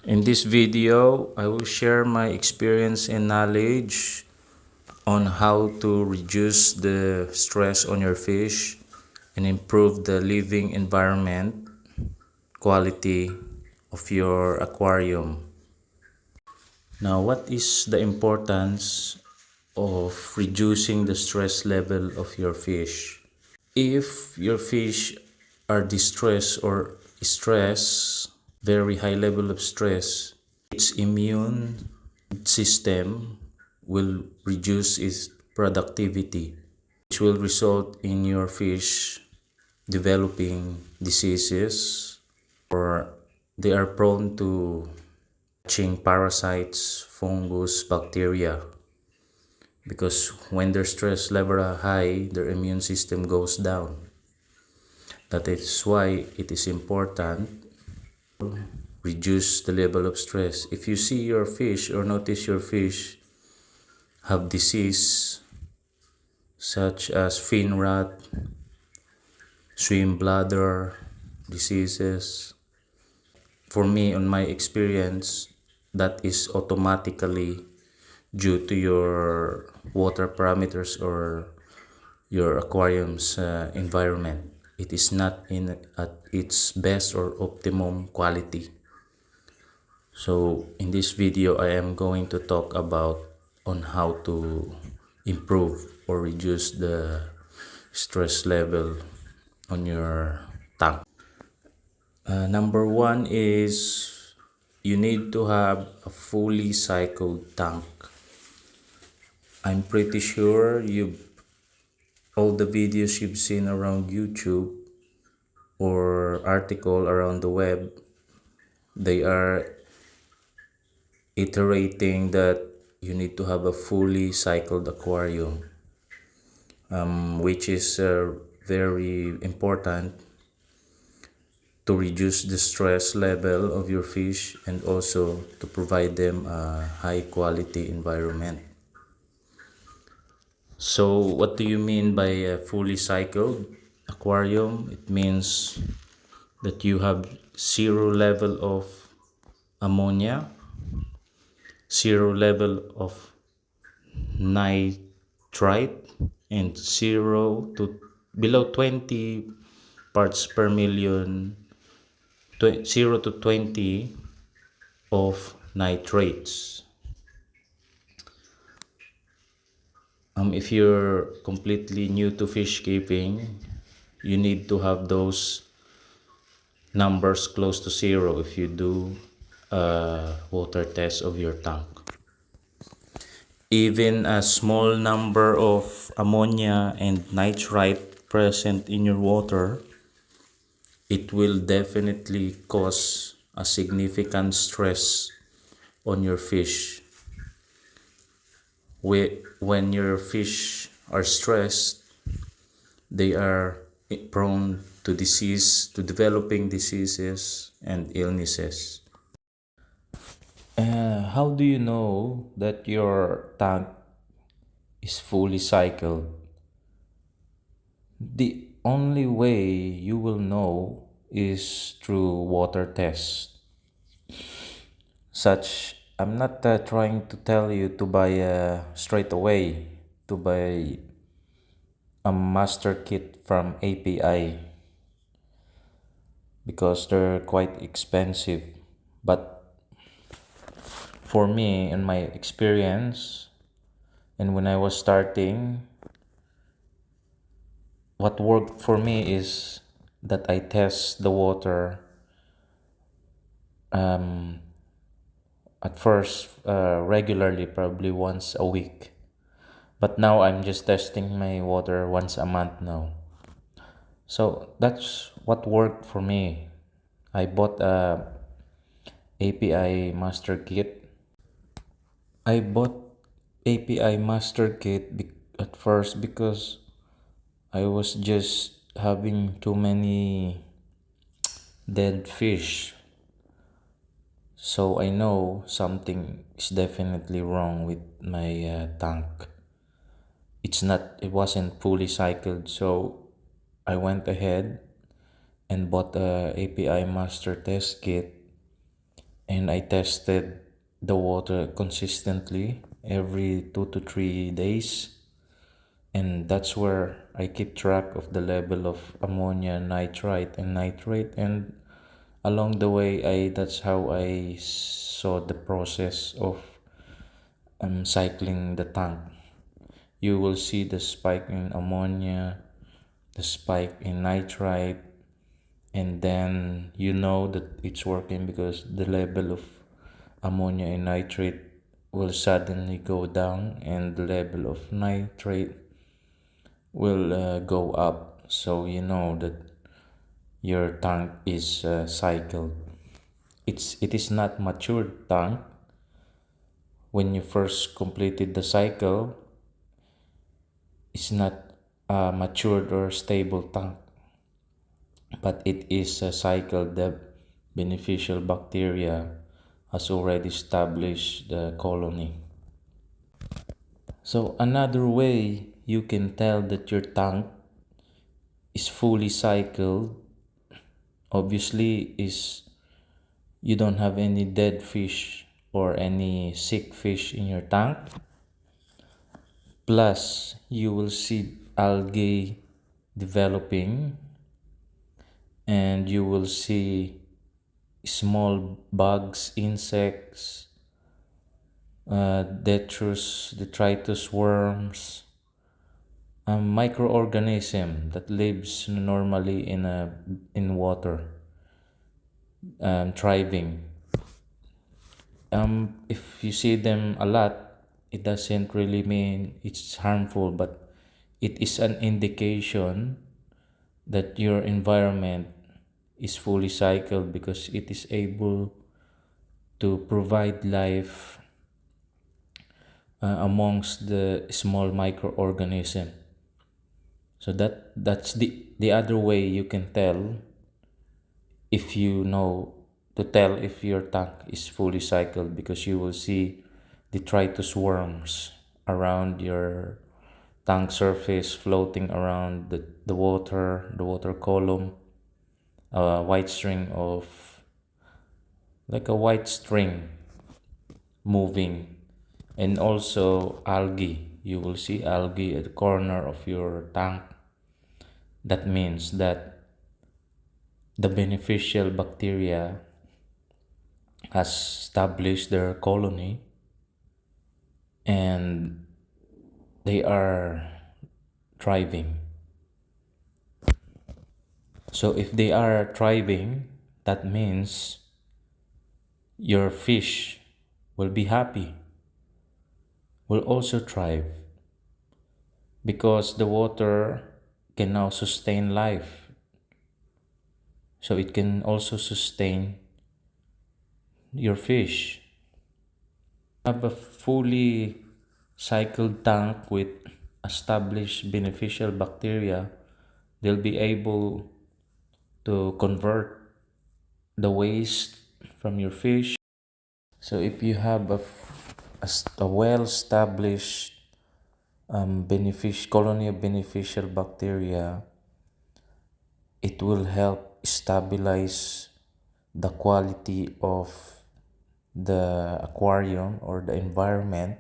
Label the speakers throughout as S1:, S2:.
S1: In this video, I will share my experience and knowledge on how to reduce the stress on your fish and improve the living environment quality of your aquarium. Now, what is the importance of reducing the stress level of your fish? If your fish are distressed or stress, very high level of stress, its immune system will reduce its productivity, which will result in your fish developing diseases, or they are prone to catching parasites, fungus, bacteria, because when their stress level are high, their immune system goes down. That is why it is important to reduce the level of stress. If you see your fish or notice your fish have disease such as fin rot, swim bladder diseases, for me, on my experience, that is automatically due to your water parameters or your aquarium's environment. It is not at its best or optimum quality. So in this video, I am going to talk about on how to improve or reduce the stress level on your tank. Number one is you need to have a fully cycled tank. I'm pretty sure all the videos you've seen around YouTube or article around the web, they are iterating that you need to have a fully cycled aquarium, which is very important to reduce the stress level of your fish and also to provide them a high quality environment. So what do you mean by a fully cycled aquarium? It means that you have zero level of ammonia, zero level of nitrite, and zero to below 20 parts per million, 0 to 20 of nitrates. If you're completely new to fish keeping, you need to have those numbers close to zero if you do a water test of your tank. Even a small number of ammonia and nitrite present in your water, it will definitely cause a significant stress on your fish. When your fish are stressed, they are prone to developing diseases and illnesses. How do you know that your tank is fully cycled? The only way you will know is through water tests. I'm not trying to tell you to buy straight away to buy a master kit from API, because they're quite expensive. But for me, in my experience, and when I was starting, what worked for me is that I test the water at first regularly, probably once a week. But now I'm just testing my water once a month now. So that's what worked for me. I bought a API master kit. I bought API master kit at first because I was just having too many dead fish. So I know something is definitely wrong with my tank. It wasn't fully cycled, so I went ahead and bought a API master test kit, and I tested the water consistently every 2 to 3 days, and that's where I keep track of the level of ammonia, nitrite, and nitrate. And along the way, I that's how I saw the process of cycling the tank. You will see the spike in ammonia, the spike in nitrite, and then you know that it's working because the level of ammonia and nitrate will suddenly go down and the level of nitrate will go up, so you know that your tank is cycled. It is not matured tank. When you first completed the cycle, it's not a matured or stable tank, but it is a cycle. The beneficial bacteria has already established the colony. So another way you can tell that your tank is fully cycled, obviously, is you don't have any dead fish or any sick fish in your tank. Plus, you will see algae developing, and you will see small bugs, insects, detritus worms, a microorganism that lives normally in water, thriving. If you see them a lot, it doesn't really mean it's harmful, but it is an indication that your environment is fully cycled because it is able to provide life amongst the small microorganism. So that's the other way you can tell, if you know to tell if your tank is fully cycled, because you will see detritus worms around your tank surface floating around the water column, a white string of like a white string moving, and also algae. You will see algae at the corner of your tank. That means that the beneficial bacteria has established their colony and they are thriving. So if they are thriving, that means your fish will be happy, will also thrive, because the water can now sustain life. So it can also sustain your fish. Have a fully cycled tank with established beneficial bacteria, they'll be able to convert the waste from your fish. So if you have a well-established colony of beneficial bacteria, it will help stabilize the quality of the aquarium or the environment,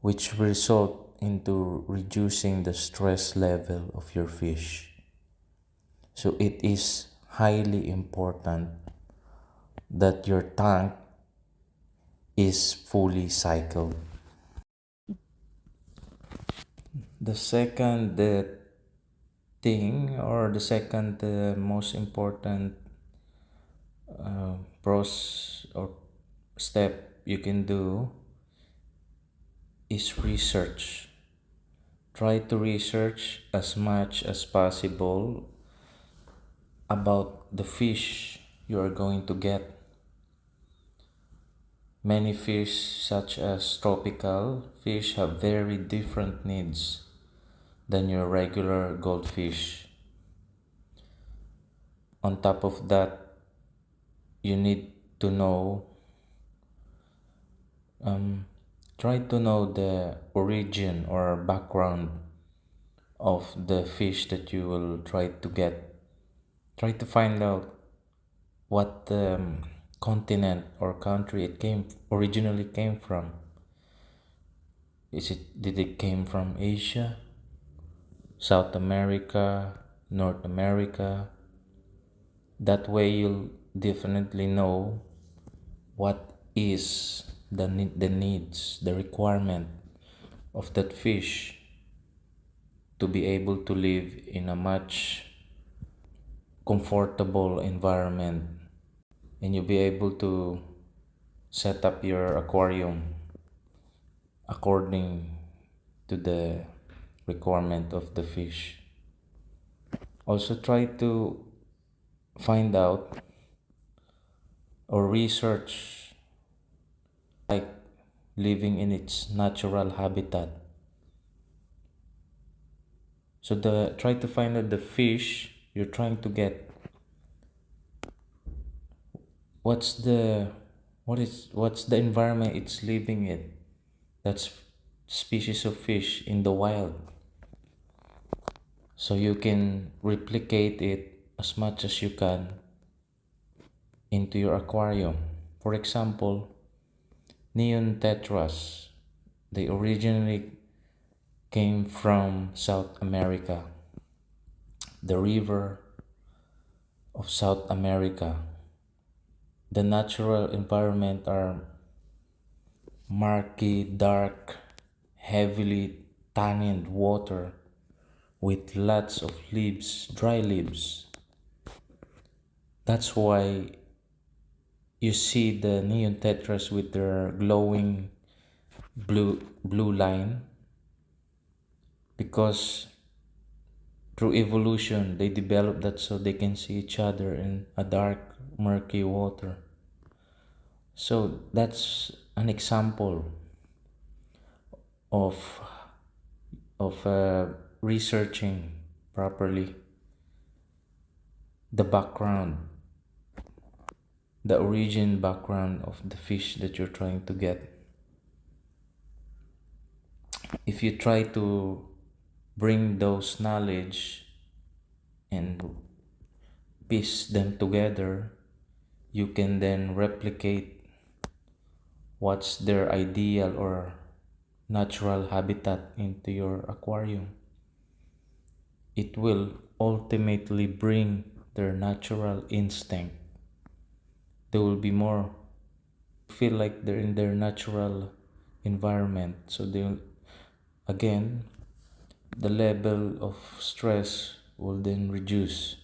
S1: which will result into reducing the stress level of your fish. So it is highly important that your tank is fully cycled. The second thing, or the second most important pros or step you can do is research. Try to research as much as possible about the fish you are going to get. Many fish, such as tropical fish, have very different needs than your regular goldfish. On top of that, you need to know, try to know the origin or background of the fish that you will try to get. Try to find out what continent or country it came originally came from. Did it came from Asia, South America, North America? That way you'll definitely know what is the needs, the requirement of that fish to be able to live in a much comfortable environment, and you'll be able to set up your aquarium according to the requirement of the fish. Also try to find out or research like living in its natural habitat. So try to find out the fish you're trying to get. What's the environment it's living in? That's species of fish in the wild. So you can replicate it as much as you can into your aquarium. For example, neon tetras, they originally came from South America, the river of South America. The natural environment are murky, dark, heavily tanned water with lots of leaves, dry leaves. That's why you see the neon tetras with their glowing blue line, because through evolution they developed that so they can see each other in a dark murky water. So that's an example of researching properly the background, the origin background of the fish that you're trying to get. If you try to bring those knowledge and piece them together, you can then replicate what's their ideal or natural habitat into your aquarium. It will ultimately bring their natural instinct. They will be more feel like they're in their natural environment. So they'll again, the level of stress will then reduce.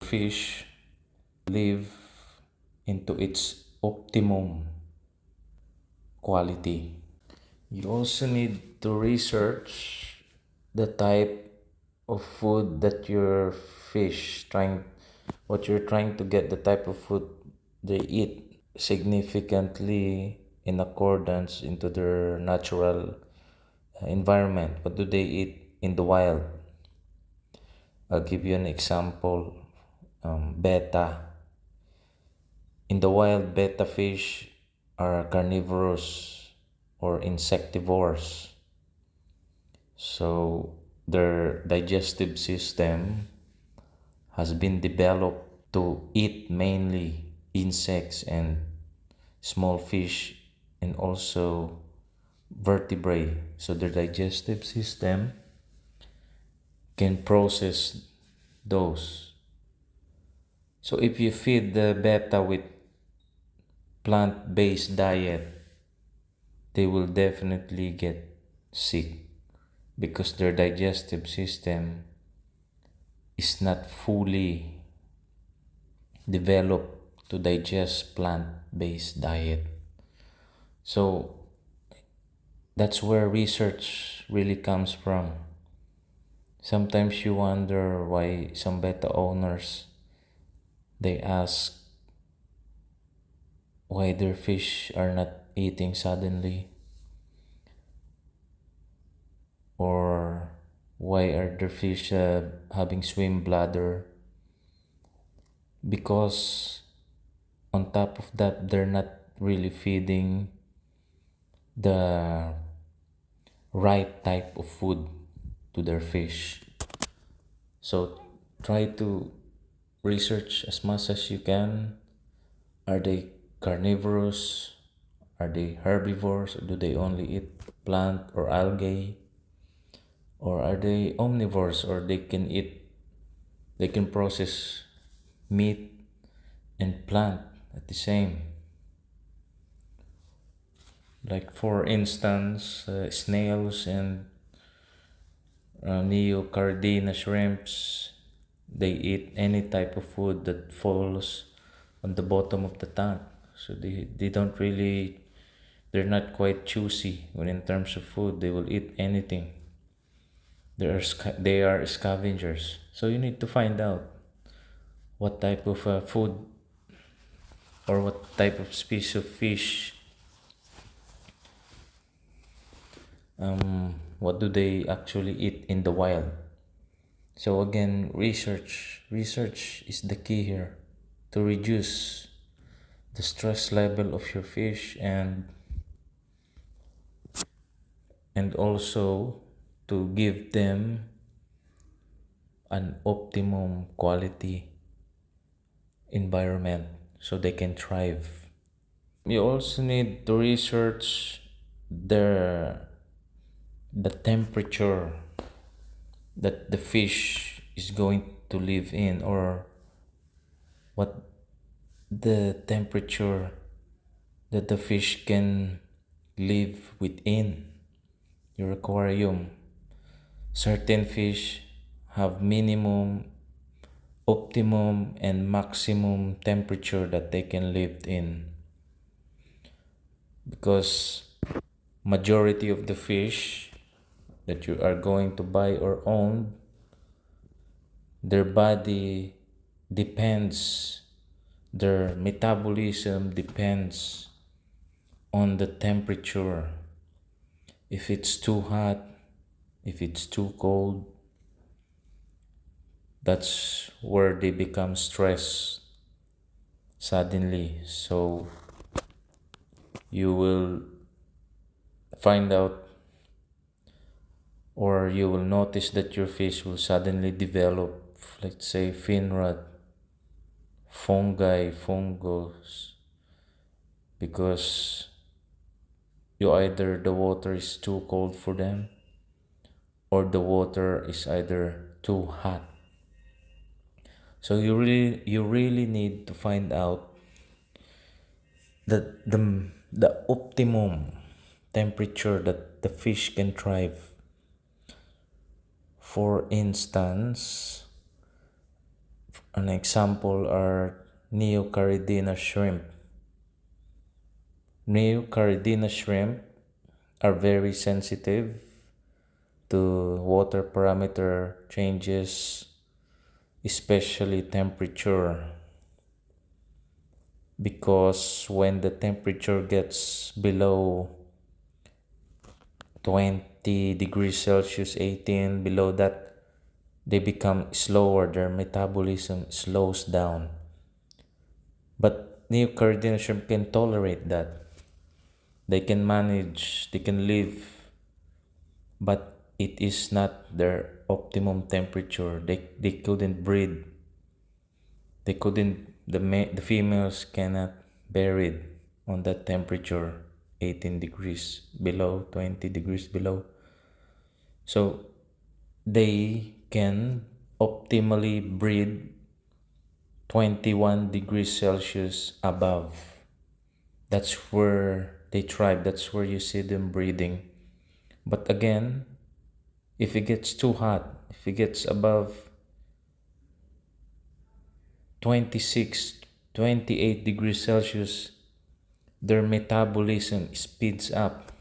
S1: Fish live into its optimum quality. You also need to research the type of food that your fish what you're trying to get, the type of food they eat significantly in accordance into their natural environment. What do they eat in the wild? I'll give you an example. Betta. In the wild, betta fish are carnivorous or insectivores. So their digestive system has been developed to eat mainly insects and small fish and also vertebrae. So their digestive system can process those. So if you feed the betta with plant-based diet, they will definitely get sick because their digestive system is not fully developed to digest plant-based diet. So that's where research really comes from. Sometimes you wonder why some betta owners, they ask why their fish are not eating suddenly, or why are their fish having swim bladder, because on top of that they're not really feeding the right type of food to their fish. So try to research as much as you can Are they carnivorous? Are they herbivores? Or do they only eat plant or algae? Or are they omnivores, or they can process meat and plant at the same? Like for instance, snails and neocardina shrimps, they eat any type of food that falls on the bottom of the tank. So they don't really, they're not quite choosy when in terms of food. They will eat anything. They are scavengers. So you need to find out what type of food or what type of species of fish, what do they actually eat in the wild. So again, research is the key here to reduce the stress level of your fish, and also to give them an optimum quality environment so they can thrive. You also need to research the the temperature that the fish is going to live in, or what the temperature that the fish can live within your aquarium. Certain fish have minimum, optimum, and maximum temperature that they can live in, because majority of the fish that you are going to buy or own, their body depends, their metabolism depends on the temperature. If it's too hot, if it's too cold, that's where they become stressed suddenly. So you will find out, or you will notice that your fish will suddenly develop, let's say, fin rot, fungus, because either the water is too cold for them, or the water is either too hot. So you really need to find out the optimum temperature that the fish can thrive. For instance, an example are neocaridina shrimp. Neocaridina shrimp are very sensitive to water parameter changes, especially temperature, because when the temperature gets below 20 degrees Celsius, 18, below that, they become slower, their metabolism slows down. But neocaridina shrimp can tolerate that. They can manage, they can live, but it is not their optimum temperature. They couldn't breed. They couldn't, the females cannot bear it on that temperature, 18 degrees below, 20 degrees below. So they can optimally breed 21 degrees Celsius above. That's where they thrive, that's where you see them breeding. But again, if it gets too hot, if it gets above 26, 28 degrees Celsius, their metabolism speeds up.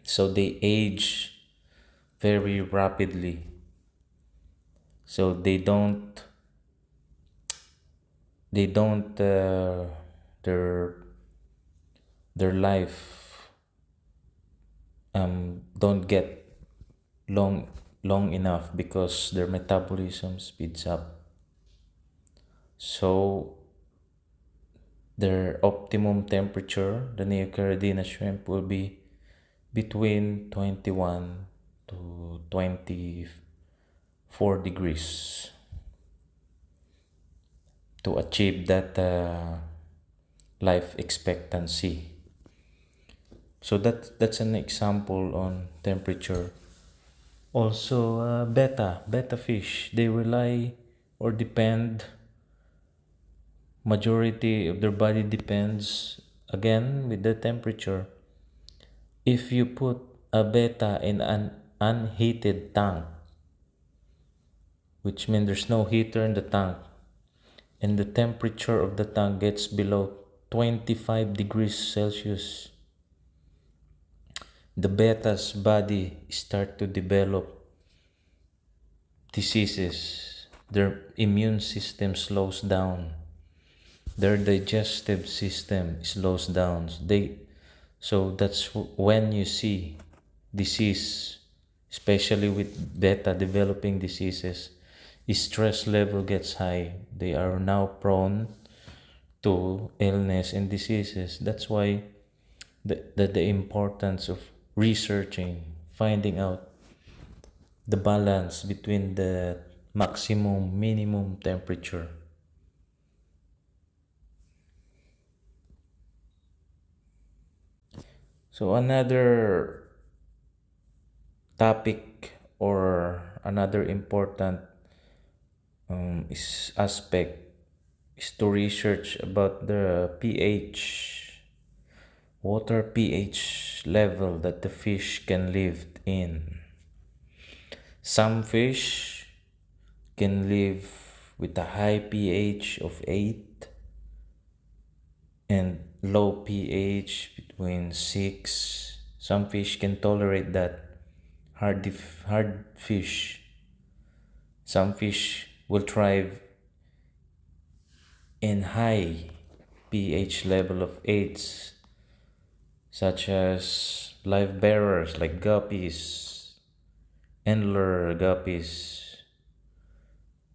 S1: So they age very rapidly. So they don't their their life don't get long enough because their metabolism speeds up. So their optimum temperature, the neocaridina shrimp, will be between 21 to 24 degrees to achieve that life expectancy. So that's an example on temperature. Also, betta fish, they rely or depend, majority of their body depends again with the temperature. If you put a betta in an unheated tank, which means there's no heater in the tank, and the temperature of the tank gets below 25 degrees Celsius, the betta's body start to develop diseases. Their immune system slows down. Their digestive system slows down. So that's when you see disease, especially with beta developing diseases. Stress level gets high. They are now prone to illness and diseases. That's why the importance of researching, finding out the balance between the maximum minimum temperature. So another topic or another important aspect is to research about the pH, water pH level that the fish can live in. Some fish can live with a high pH of 8 and low pH between 6. Some fish can tolerate that. Hard fish. Some fish will thrive in high pH level of 8s, such as live bearers like guppies, antler guppies.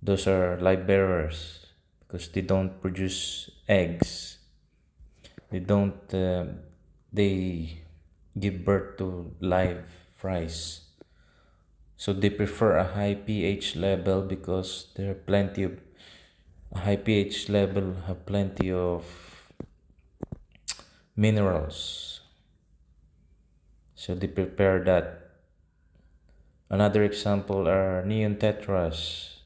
S1: Those are live bearers because they don't produce eggs. They don't. They give birth to live fries. So they prefer a high pH level because there are plenty of a high pH level have plenty of minerals. So they prepare that. Another example are neon tetras.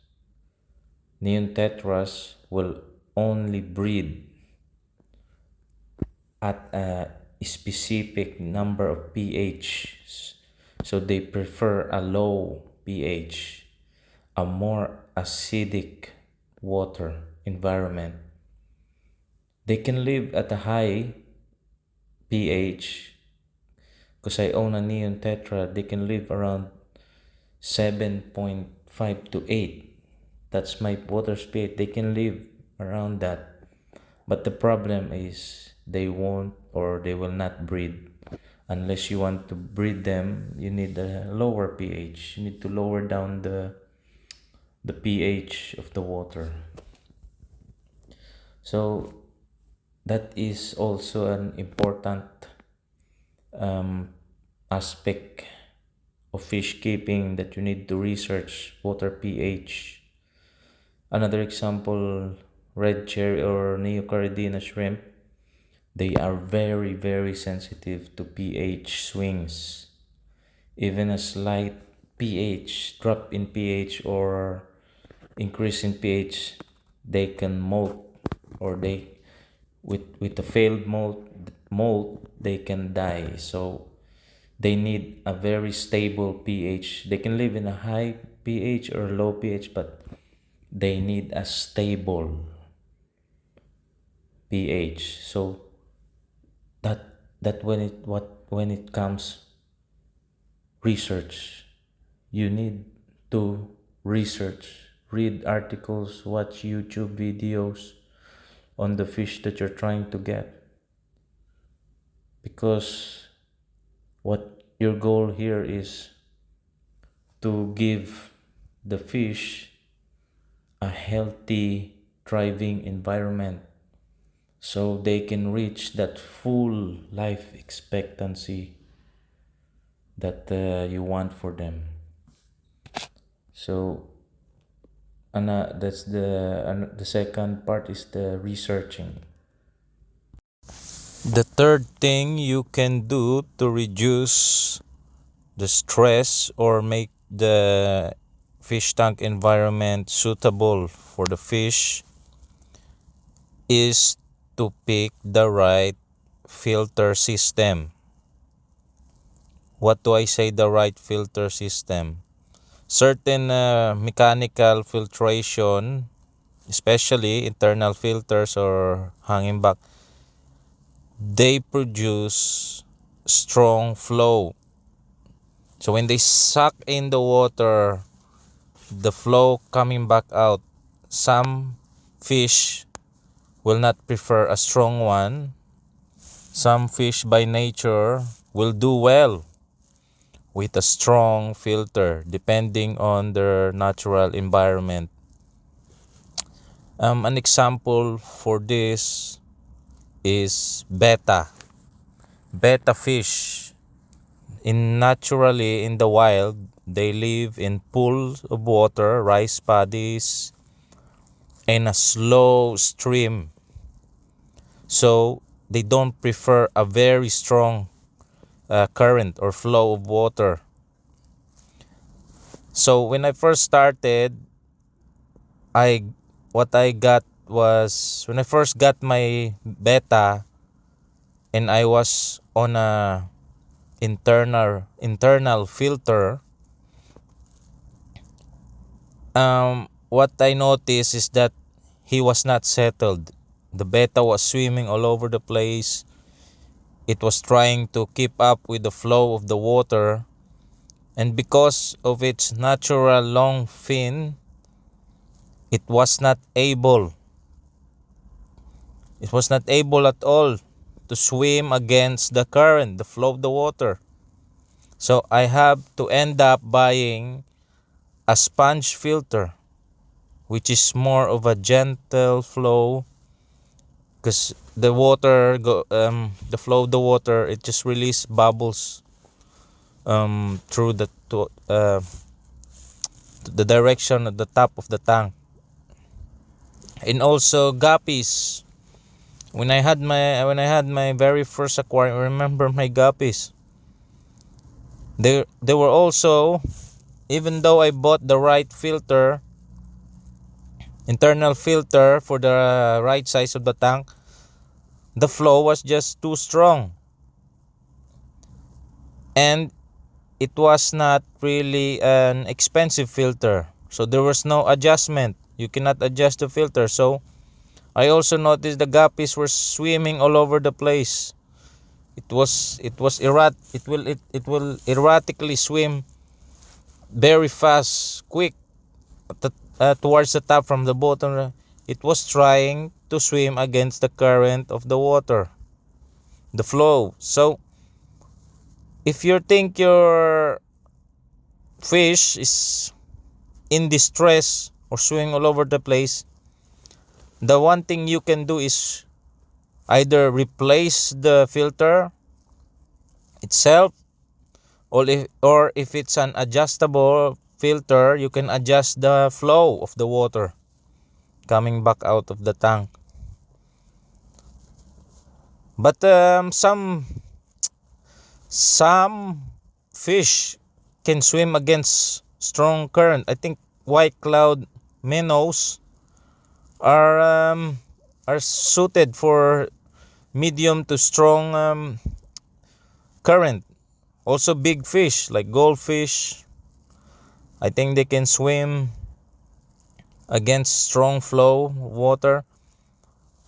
S1: Neon tetras will only breed at a specific number of pH. So they prefer a low pH, a more acidic water environment. They can live at a high pH because I own a neon tetra. They can live around 7.5 to 8. That's my water pH. They can live around that. But the problem is they won't or they will not breed. Unless you want to breed them, you need a lower pH. You need to lower down the pH of the water. So that is also an important aspect of fish keeping that you need to research water pH. Another example, red cherry or neocaridina shrimp, they are very very sensitive to pH swings. Even a slight pH drop in pH or increase in pH, they can molt, or they with a failed molt they can die. So they need a very stable pH. They can live in a high pH or low pH, but they need a stable pH. So that when it comes research, you need to research, read articles, watch YouTube videos on the fish that you're trying to get, because what your goal here is to give the fish a healthy thriving environment so they can reach that full life expectancy that you want for them. So that's the second part is the researching. The third thing you can do to reduce the stress or make the fish tank environment suitable for the fish is to pick the right filter system. What do I say, the right filter system? Certain mechanical filtration, especially internal filters or hanging back, they produce strong flow. So when they suck in the water, the flow coming back out, some fish will not prefer a strong one. Some fish by nature will do well with a strong filter depending on their natural environment. An example for this is betta fish. Naturally in the wild, they live in pools of water, rice paddies, and a slow stream. So they don't prefer a very strong current or flow of water. So when I first started, what I got was, when I first got my betta and I was on a internal filter, what I noticed is that he was not settled. The betta was swimming all over the place. It was trying to keep up with the flow of the water, and because of its natural long fin, it was not able at all to swim against the current, the flow of the water. So I have to end up buying a sponge filter, which is more of a gentle flow, because the flow of the water, it just release bubbles through the direction at the top of the tank. And also guppies. When I had my very first aquarium, I remember my guppies. They were also, even though I bought the right filter, internal filter for the right size of the tank, the flow was just too strong. And it was not really an expensive filter. So there was no adjustment. You cannot adjust the filter. So I also noticed the guppies were swimming all over the place. It will erratically swim very fast, quick, towards the top from the bottom. It was trying to swim against the current of the water, the flow. So if you think your fish is in distress or swimming all over the place, the one thing you can do is either replace the filter itself, or if it's an adjustable filter, you can adjust the flow of the water coming back out of the tank. But some fish can swim against strong current. I think white cloud minnows are suited for medium to strong current. Also big fish like goldfish, I think they can swim against strong flow of water,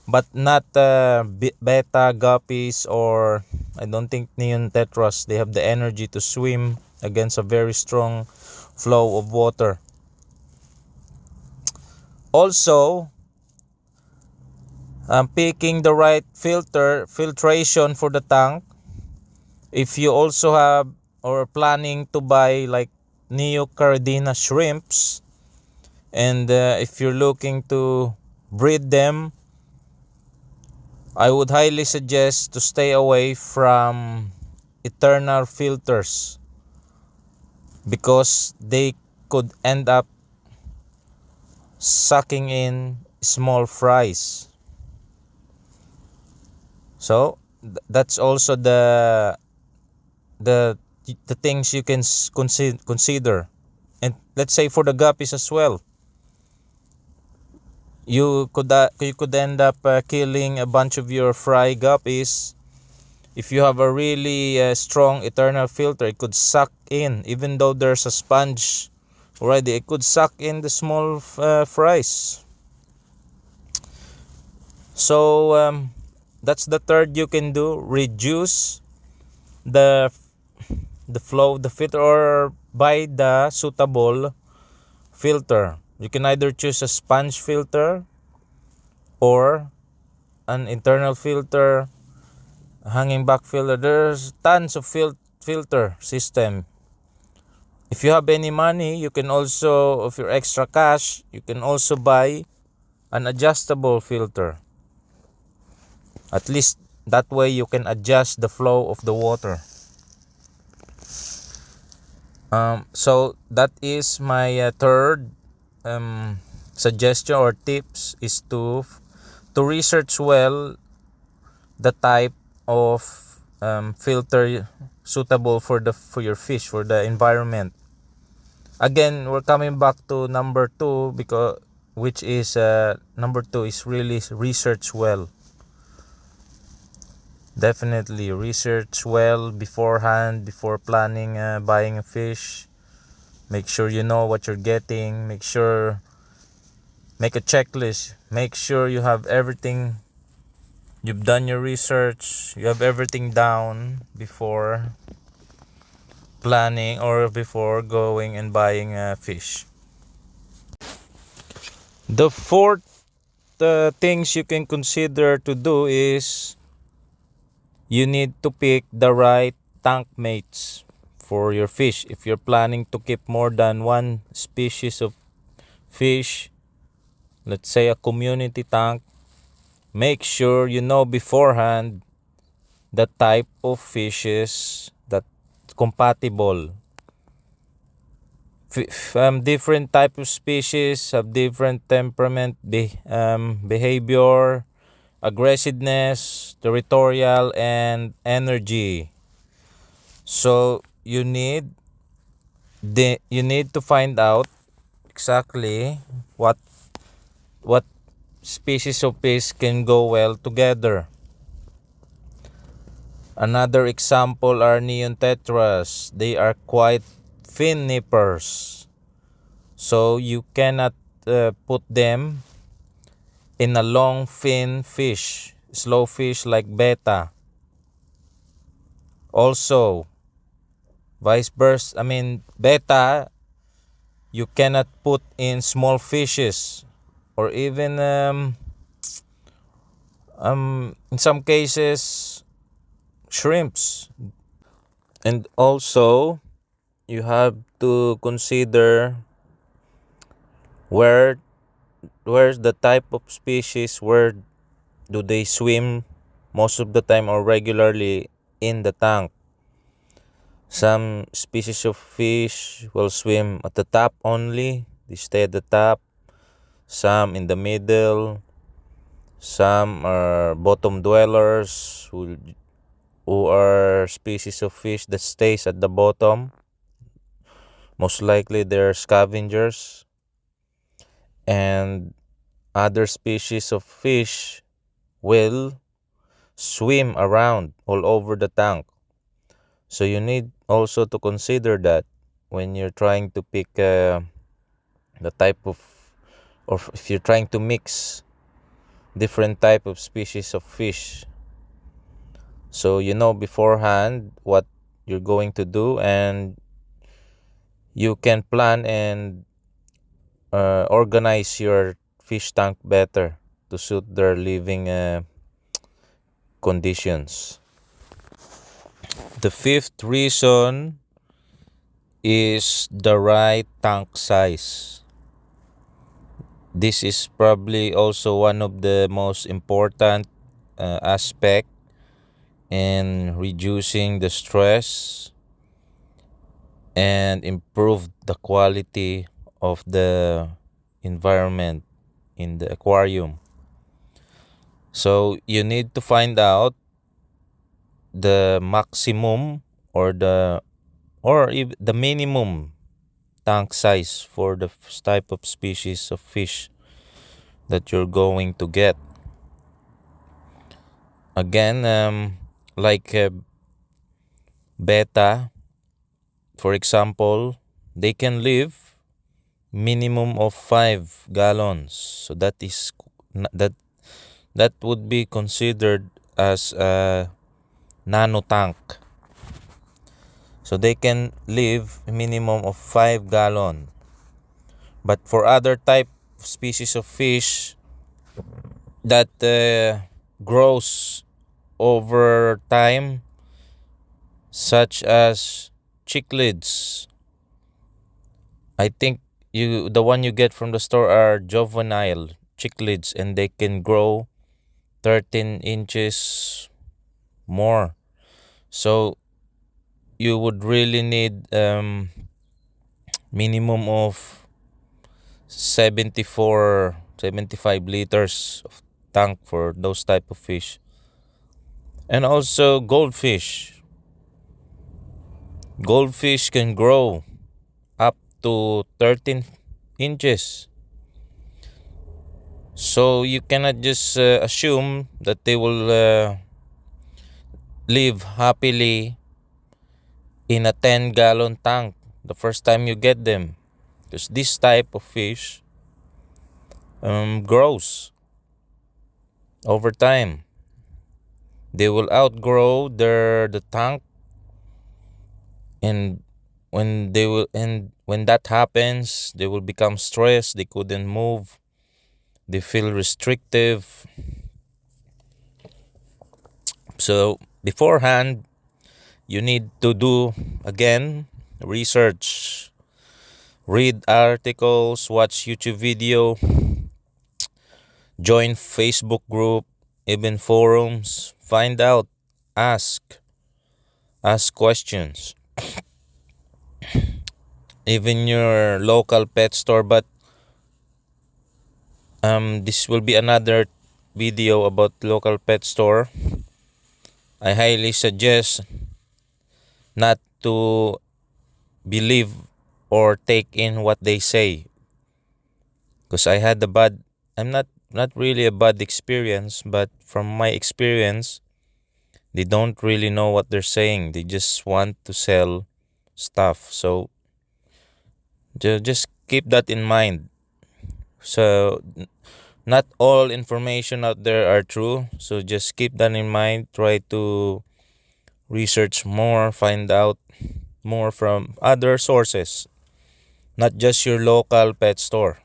S1: but not betta guppies, or I don't think neon tetras. They have the energy to swim against a very strong flow of water. Also, picking the right filtration for the tank. If you also have or planning to buy like neocaridina shrimps, and if you're looking to breed them, I would highly suggest to stay away from eternal filters, because they could end up sucking in small fries. So that's also the the things you can consider. And let's say for the guppies as well, you could end up killing a bunch of your fry guppies. If you have a really strong eternal filter, it could suck in, even though there's a sponge already, it could suck in the small fries. So that's the third you can do: reduce the flow of the filter, or buy the suitable filter. You can either choose a sponge filter or an internal filter, a hanging back filter. There's tons of filter system. If you have any money, you can also, if you're extra cash, you can also buy an adjustable filter. At least that way you can adjust the flow of the water. So that is my third suggestion or tips, is to research well the type of filter suitable for your fish, for the environment. Again, we're coming back to number 2, because which is number 2 is really research well. Definitely research well beforehand, before planning buying a fish. Make sure you know what you're getting. Make a checklist. Make sure you have everything. You've done your research. You have everything down before planning or before going and buying a fish. The fourth things you can consider to do is you need to pick the right tank mates for your fish. If you're planning to keep more than one species of fish, let's say a community tank, make sure you know beforehand the type of fishes that compatible. Different type of species have different temperament, behavior, aggressiveness, territorial, and energy. So you need to find out exactly what species of fish can go well together. Another example are neon tetras. They are quite fin nippers, so you cannot put them in a long fin fish, slow fish like beta. Also, vice versa, beta you cannot put in small fishes, or even in some cases shrimps. And also you have to consider where's the type of species, where do they swim most of the time or regularly in the tank. Some species of fish will swim at the top only, they stay at the top. Some in the middle, some are bottom dwellers, who are species of fish that stays at the bottom. Most likely they're scavengers. And other species of fish will swim around all over the tank. So you need also to consider that when you're trying to pick the type of, or if you're trying to mix different type of species of fish. So you know beforehand what you're going to do, and you can plan and organize your fish tank better to suit their living conditions. The fifth reason is the right tank size. This is probably also one of the most important aspect in reducing the stress and improve the quality of the environment in the aquarium. So you need to find out
S2: the maximum or the minimum tank size for the type of species of fish that you're going to get. Again, like beta, for example, they can live minimum of 5 gallons. So that would be considered as a nano tank. So they can live a minimum of 5 gallon. But for other type of species of fish that grows over time, such as cichlids, I think the one you get from the store are juvenile cichlids, and they can grow 13 inches more. So you would really need minimum of 75 liters of tank for those type of fish. And also goldfish can grow up to 13 inches. So you cannot just assume that they will live happily in a 10-gallon tank the first time you get them, because this type of fish grows over time. They will outgrow the tank, and when that happens, they will become stressed. They couldn't move. They feel restrictive. So beforehand, you need to do again research, read articles, watch YouTube video, join Facebook group, even forums, find out, ask questions, even your local pet store. But this will be another video about local pet store. I highly suggest not to believe or take in what they say, because I'm not really a bad experience, but from my experience, they don't really know what they're saying. They just want to sell stuff. So just keep that in mind. So not all information out there are true. So just keep that in mind. Try to research more, find out more from other sources, not just your local pet store.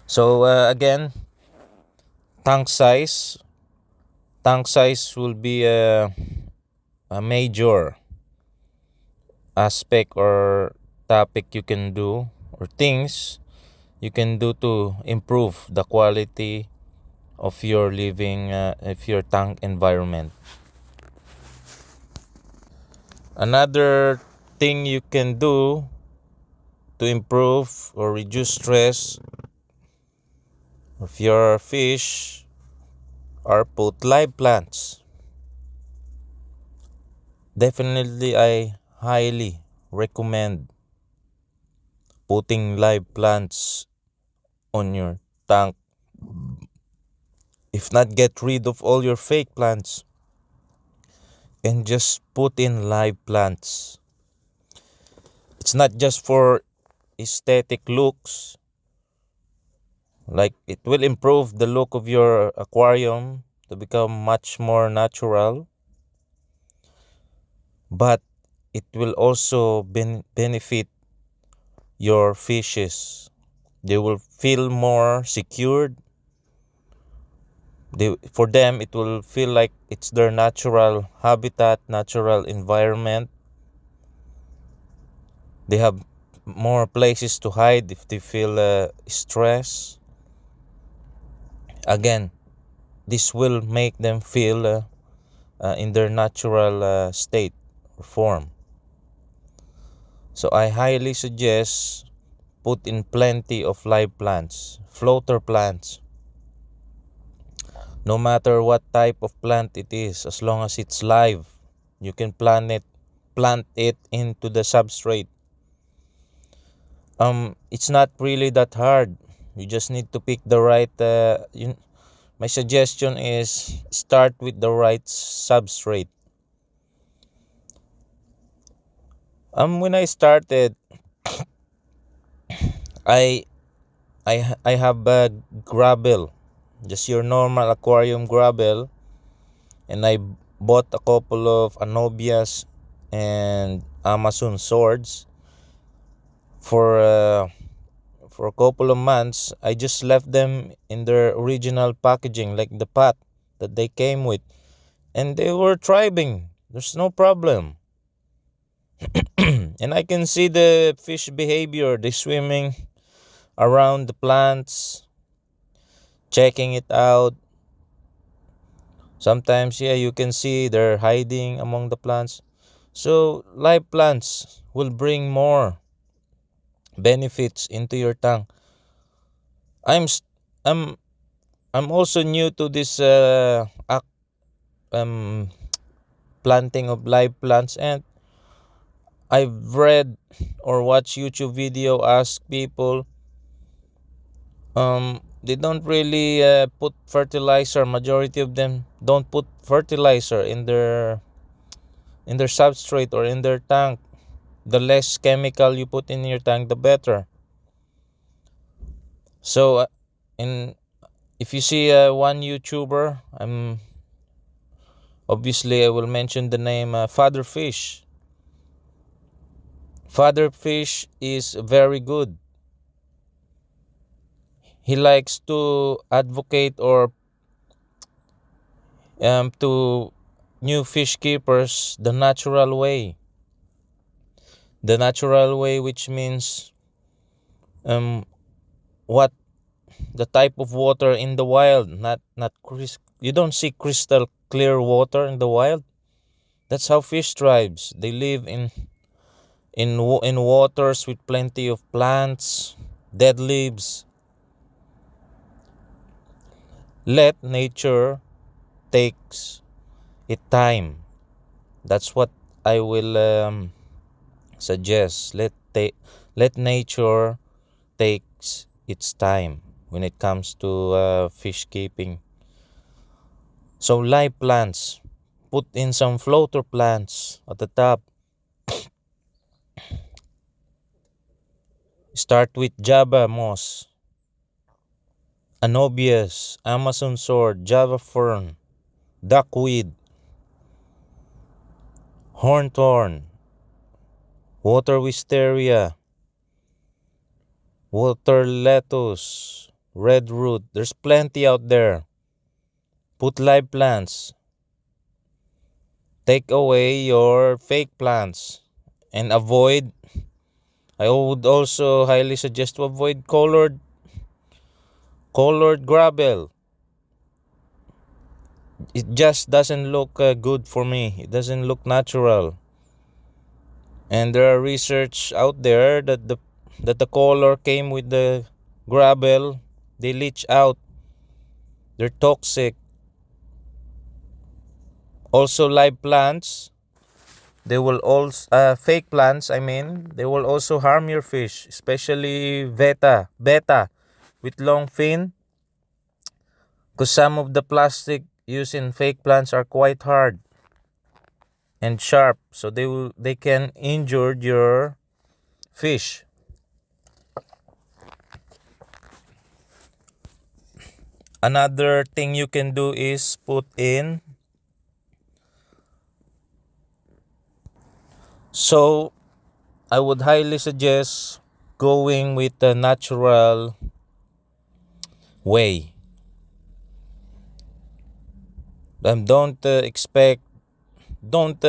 S2: So again, tank size will be a major aspect or topic you can do, or things you can do to improve the quality of your living, of your tank environment. Another thing you can do to improve or reduce stress of your fish are put live plants. Definitely, I highly recommend putting live plants on your tank. If not, get rid of all your fake plants and just put in live plants. It's not just for aesthetic looks, like it will improve the look of your aquarium to become much more natural, but it will also benefit your fishes. They will feel more secured. For them, it will feel like it's their natural habitat, natural environment. They have more places to hide if they feel stress. Again, this will make them feel in their natural state or form. So I highly suggest put in plenty of live plants, floater plants. No matter what type of plant it is, as long as it's live, you can plant it into the substrate. It's not really that hard. You just need to pick the right my suggestion is start with the right substrate. When I started, I I have a gravel, just your normal aquarium gravel, and I bought a couple of Anobias and Amazon swords. For a couple of months, I just left them in their original packaging, like the pot that they came with, and they were thriving. There's no problem. And I can see the fish behavior. They swimming around the plants, checking it out. Sometimes, yeah, you can see they're hiding among the plants. So live plants will bring more benefits into your tank. I'm s- I'm I'm also new to this um planting of live plants, and I've read or watched YouTube video ask people, they don't really put fertilizer. Majority of them don't put fertilizer in their substrate or in their tank. The less chemical you put in your tank, the better. So in if you see one YouTuber, obviously I will mention the name Father Fish. Father Fish is very good. He likes to advocate or to new fish keepers the natural way, which means um what the type of water in the wild, not you don't see crystal clear water in the wild. That's how fish thrives. They live in waters with plenty of plants, dead leaves. Let nature takes it time. That's what I will suggest. Let nature takes its time when it comes to fish keeping. So live plants, put in some floater plants at the top. Start with Java moss, Anobias, Amazon sword, Java fern, duckweed, hornthorn, water wisteria, water lettuce, red root. There's plenty out there. Put live plants. Take away your fake plants and avoid. I would also highly suggest to avoid colored gravel. It just doesn't look good for me. It doesn't look natural. And there are research out there that the color came with the gravel. They leach out. They're toxic. Also, live plants. They will also fake plants. I mean, they will also harm your fish, especially beta with long fin. Because some of the plastic used in fake plants are quite hard and sharp, so they can injure your fish. Another thing you can do is put in. So I would highly suggest going with the natural way. Don't don't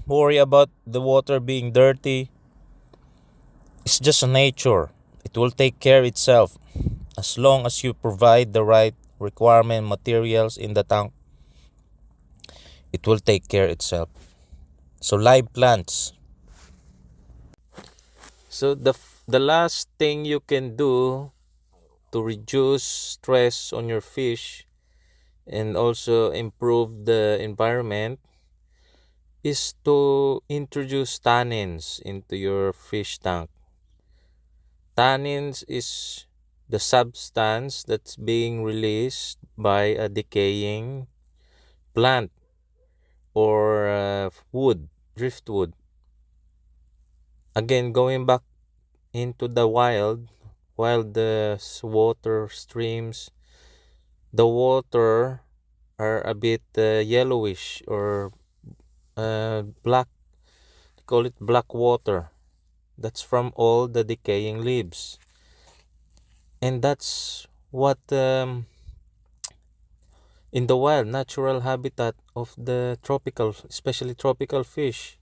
S2: worry about the water being dirty. It's just nature. It will take care itself as long as you provide the right requirement materials in the tank. It will take care itself. So live plants. So the last thing you can do to reduce stress on your fish and also improve the environment is to introduce tannins into your fish tank. Tannins is the substance that's being released by a decaying plant or wood, driftwood. Again, going back into the wild, while the water streams, the water are a bit yellowish or black. They call it black water. That's from all the decaying leaves, and that's what in the wild natural habitat of the tropical, especially tropical fish.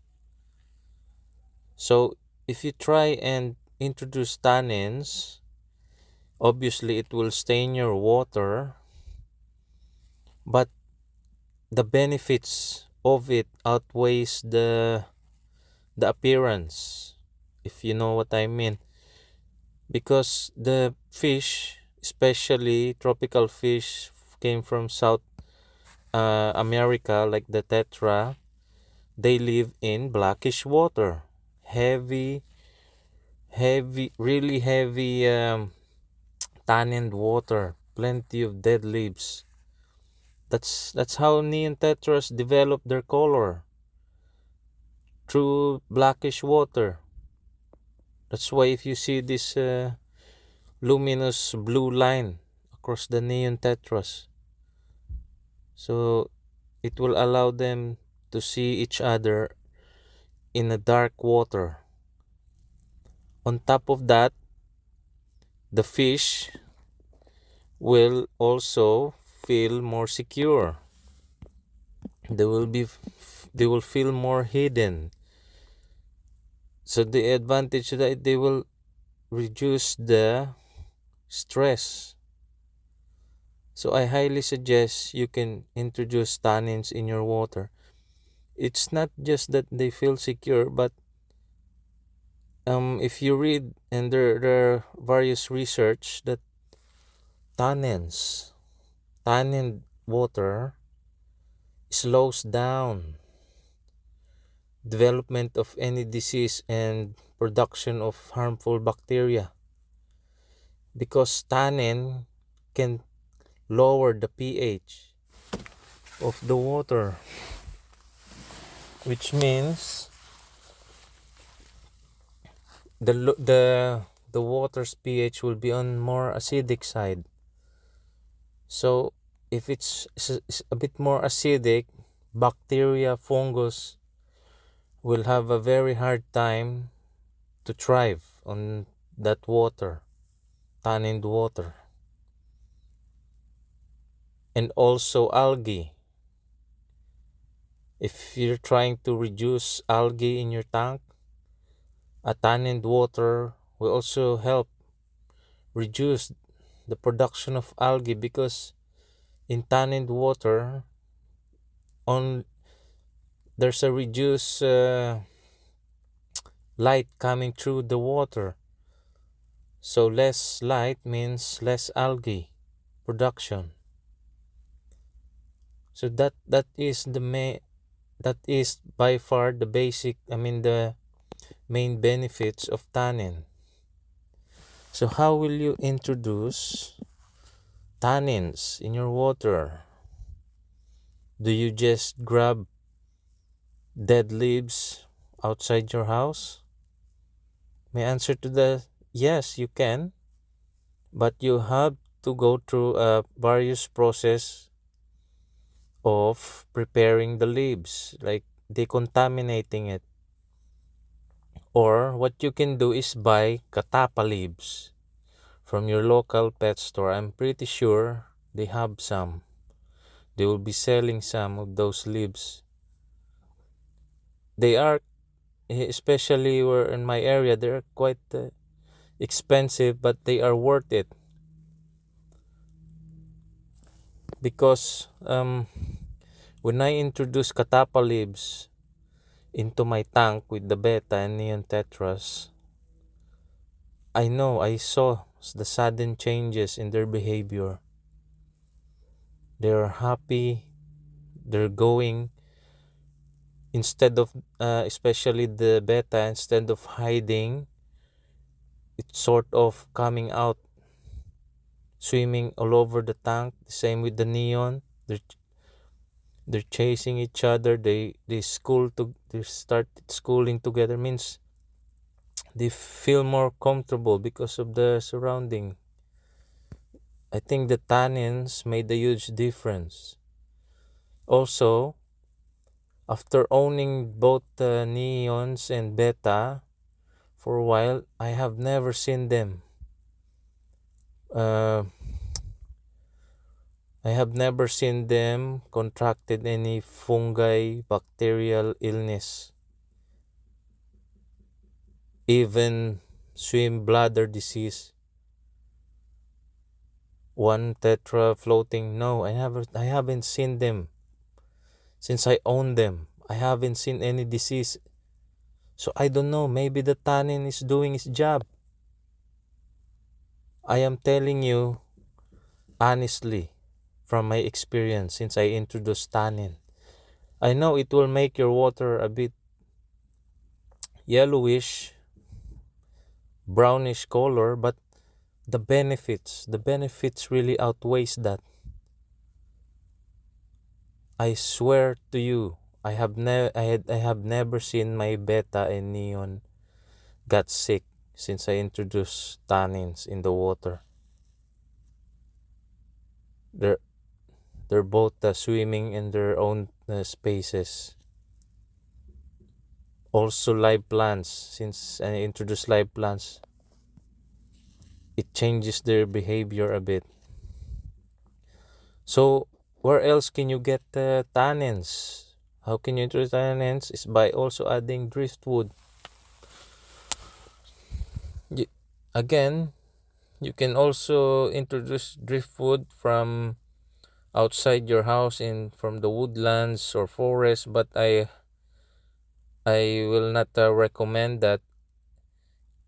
S2: So if you try and introduce tannins, obviously it will stain your water, but the benefits of it outweighs the appearance, if you know what I mean. Because the fish, especially tropical fish, came from South America, like the tetra. They live in blackish water, heavy, really heavy tanned water, plenty of dead leaves. That's how neon tetras develop their color, through blackish water. That's why if you see this luminous blue line across the neon tetras, so it will allow them to see each other in a dark water. On top of that, the fish will also feel more secure. They will be they will feel more hidden. So the advantage that they will reduce the stress. So I highly suggest you can introduce tannins in your water. It's not just that they feel secure, but if you read, and there are various research that tannin water slows down development of any disease and production of harmful bacteria, because tannin can lower the pH of the water, which means the water's pH will be on more acidic side. So if it's a bit more acidic, bacteria, fungus will have a very hard time to thrive on that water, tannin water. And also algae. If you're trying to reduce algae in your tank, a tannin water will also help reduce the production of algae, because in tannin water on there's a reduced light coming through the water, so less light means less algae production. So that is that is by far the the main benefits of tannin. So how will you introduce tannins in your water? Do you just grab dead leaves outside your house? My answer to the yes, you can, but you have to go through a various process of preparing the leaves, like decontaminating it. Or what you can do is buy katapa leaves from your local pet store. I'm pretty sure they have some. They will be selling some of those leaves. They are, especially where in my area, they're quite expensive, but they are worth it, because when I introduce katapa leaves into my tank with the beta and neon tetras, I saw the sudden changes in their behavior. They're happy. They're going, instead of especially the beta, instead of hiding, it's sort of coming out, swimming all over the tank. The same with the neon. They're chasing each other. They started schooling together, means they feel more comfortable because of the surrounding. I think the tannins made a huge difference. Also, after owning both neons and beta for a while, I have never seen them. Uh, I have never seen them contracted any fungi, bacterial illness, even swim bladder disease. One tetra floating. No, I haven't seen them since I own them. I haven't seen any disease. So I don't know, maybe the tannin is doing its job. I am telling you honestly from my experience since I introduced tannin. I know it will make your water a bit yellowish, brownish color, but the benefits really outweighs that. I swear to you, I have never seen my beta and neon got sick since I introduced tannins in the water. They're they're both swimming in their own spaces. Also live plants, since I introduced live plants, it changes their behavior a bit. So where else can you get tannins? How can you introduce tannins? Is by also adding driftwood. Y- Again, you can also introduce driftwood from outside your house, in from the woodlands or forest, but I will not recommend that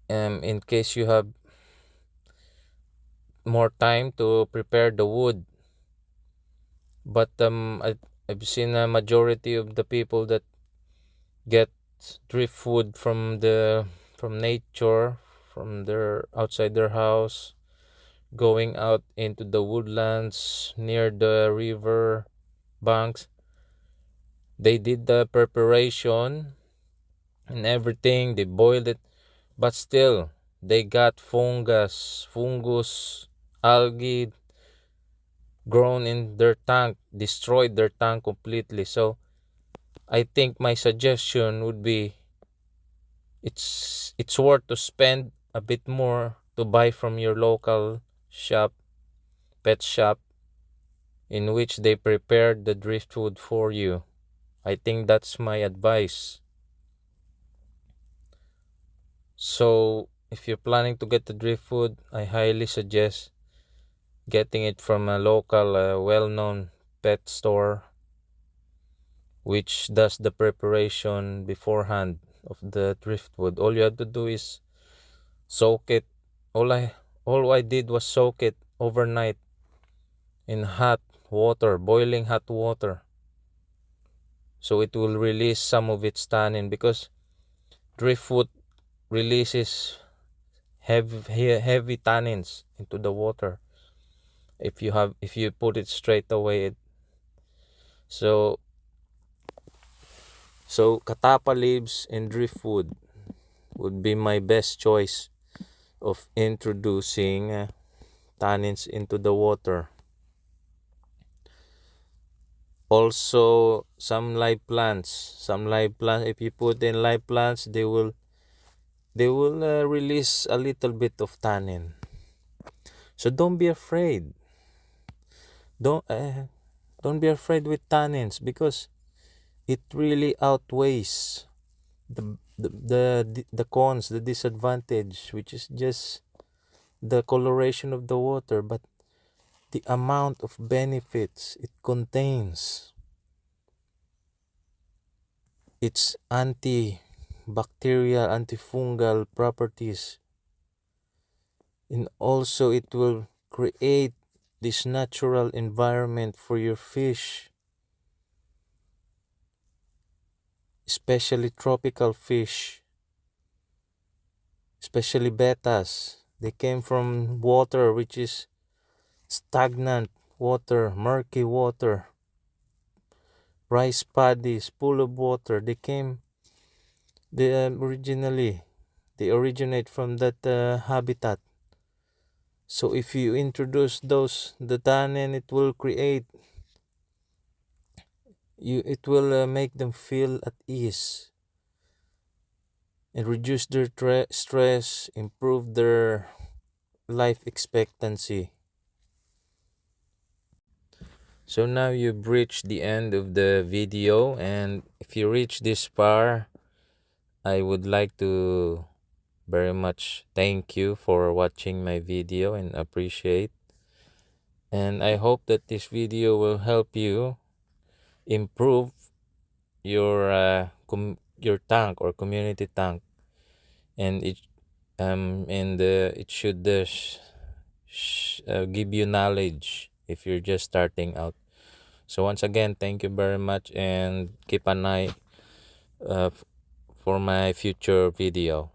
S2: in case you have more time to prepare the wood. But I've seen a majority of the people that get driftwood from nature, from their outside their house, going out into the woodlands near the river banks. They did the preparation and everything, they boiled it, but still they got fungus, algae grown in their tank, destroyed their tank completely. So I think my suggestion would be, it's worth to spend a bit more to buy from your local shop, pet shop, in which they prepared the driftwood for you. I think that's my advice. So if you're planning to get the driftwood, I highly suggest getting it from a local well-known pet store, which does the preparation beforehand of the driftwood. All you have to do is soak it. All I did was soak it overnight in hot water, boiling hot water, so it will release some of its tannin, because driftwood releases heavy tannins into the water if you put it straight away. So katapa leaves and driftwood would be my best choice of introducing tannins into the water. Also, some live plants, if you put in live plants, they will release a little bit of tannin. So don't be afraid. Don't uh, don't be afraid with tannins, because it really outweighs the cons, the disadvantage, which is just the coloration of the water, but the amount of benefits it contains. Its antibacterial, antifungal properties, and also it will create this natural environment for your fish, especially tropical fish, especially betas. They came from water which is stagnant water, murky water, rice paddies full of water. They originate from that habitat. So if you introduce the tannin, it will make them feel at ease and reduce their stress, improve their life expectancy. So now you've reached the end of the video, and if you reach this far, I would like to very much thank you for watching my video and appreciate. And I hope that this video will help you improve your tank or community tank, and it should give you knowledge if you're just starting out. So once again, thank you very much, and keep an eye uh, f- for my future video.